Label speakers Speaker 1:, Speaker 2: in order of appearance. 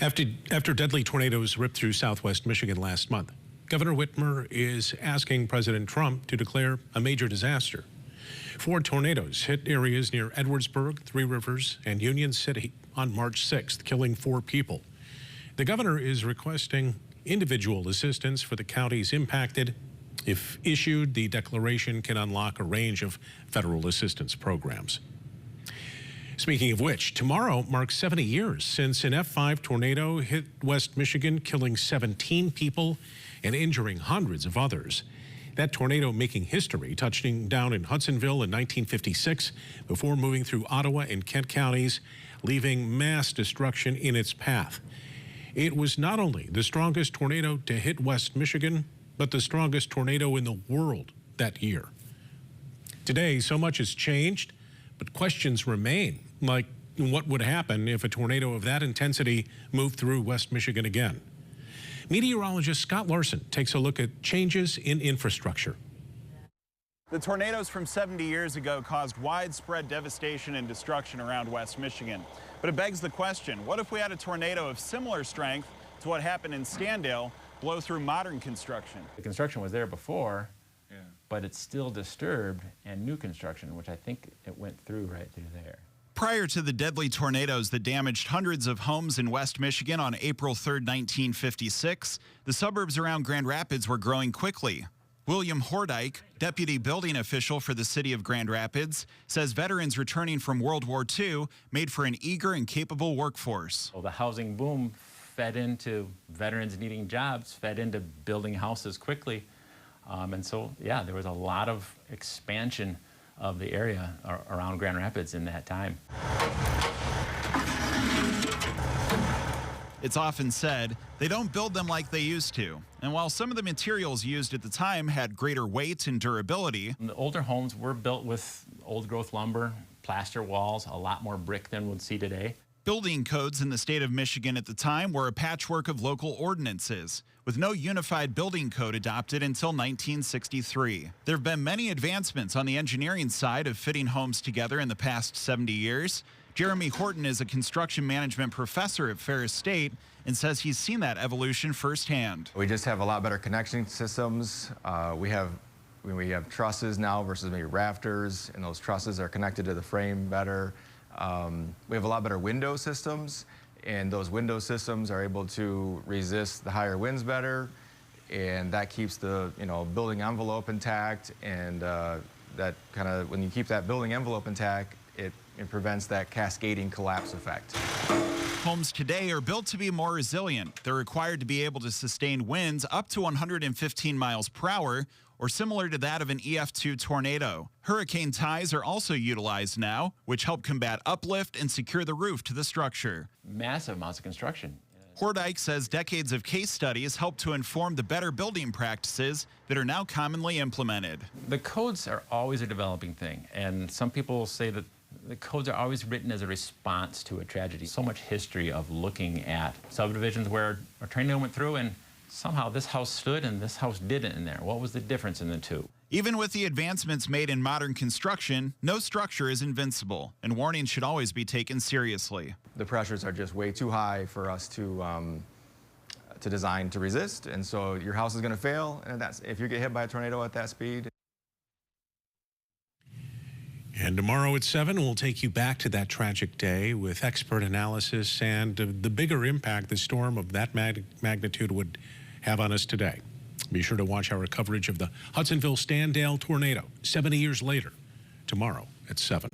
Speaker 1: After deadly tornadoes ripped through southwest Michigan last month, Governor Whitmer is asking President Trump to declare a major disaster. 4 tornadoes hit areas near Edwardsburg, Three Rivers, and Union City on March 6th, killing 4 people. The governor is requesting individual assistance for the counties impacted. If issued, the declaration can unlock a range of federal assistance programs. Speaking of which, tomorrow marks 70 years since an F5 tornado hit West Michigan, killing 17 people and injuring hundreds of others. That tornado making history, touching down in Hudsonville in 1956 before moving through Ottawa and Kent counties, leaving mass destruction in its path. It was not only the strongest tornado to hit West Michigan, but the strongest tornado in the world that year. Today, so much has changed, but questions remain, like what would happen if a tornado of that intensity moved through West Michigan again. Meteorologist Scott Larson takes a look at changes in infrastructure.
Speaker 2: The tornadoes from 70 years ago caused widespread devastation and destruction around West Michigan. But it begs the question, what if we had a tornado of similar strength to what happened in Standale blow through modern construction?
Speaker 3: The construction was there before, but it's still disturbed, and new construction, which I think it went through right through there.
Speaker 2: Prior to the deadly tornadoes that damaged hundreds of homes in West Michigan on April 3, 1956, the suburbs around Grand Rapids were growing quickly. William Hordyke, deputy building official for the city of Grand Rapids, says veterans returning from World War II made for an eager and capable workforce.
Speaker 3: Well, the housing boom fed into veterans needing jobs, fed into building houses quickly. And so, yeah, there was a lot of expansion of the area around Grand Rapids in that time.
Speaker 2: It's often said they don't build them like they used to. And while some of the materials used at the time had greater weight and durability,
Speaker 3: The older homes were built with old growth lumber, plaster walls, a lot more brick than we'd see today.
Speaker 2: building codes in the state of Michigan at the time were a patchwork of local ordinances, with no unified building code adopted until 1963. There have been many advancements on the engineering side of fitting homes together in the past 70 years. Jeremy Horton is a construction management professor at Ferris State and says he's seen that evolution firsthand.
Speaker 4: We just have a lot better connection systems. We have trusses now versus maybe rafters, and those trusses are connected to the frame better. We have a lot better window systems, and those window systems are able to resist the higher winds better, and that keeps the building envelope intact. And that kind of, when you keep that building envelope intact, it prevents that cascading collapse effect.
Speaker 2: Homes today are built to be more resilient. They're required to be able to sustain winds up to 115 miles per hour, or similar to that of an EF2 tornado. Hurricane ties are also utilized now, which help combat uplift and secure the roof to the structure.
Speaker 3: Massive amounts of construction.
Speaker 2: Hordyke says decades of case studies help to inform the better building practices that are now commonly implemented.
Speaker 3: The codes are always a developing thing, and some people say that the codes are always written as a response to a tragedy. So much history of looking at subdivisions where a tornado went through and somehow this house stood and this house didn't in there. What was the difference in the two?
Speaker 2: Even with the advancements made in modern construction, no structure is invincible, and warnings should always be taken seriously.
Speaker 4: The pressures are just way too high for us to design to resist, and so your house is going to fail, and that's if you get hit by a tornado at that speed.
Speaker 1: And tomorrow at 7, we'll take you back to that tragic day with expert analysis and the bigger impact the storm of that magnitude would have on us today. Be sure to watch our coverage of the Hudsonville Standale tornado 70 years later tomorrow at 7.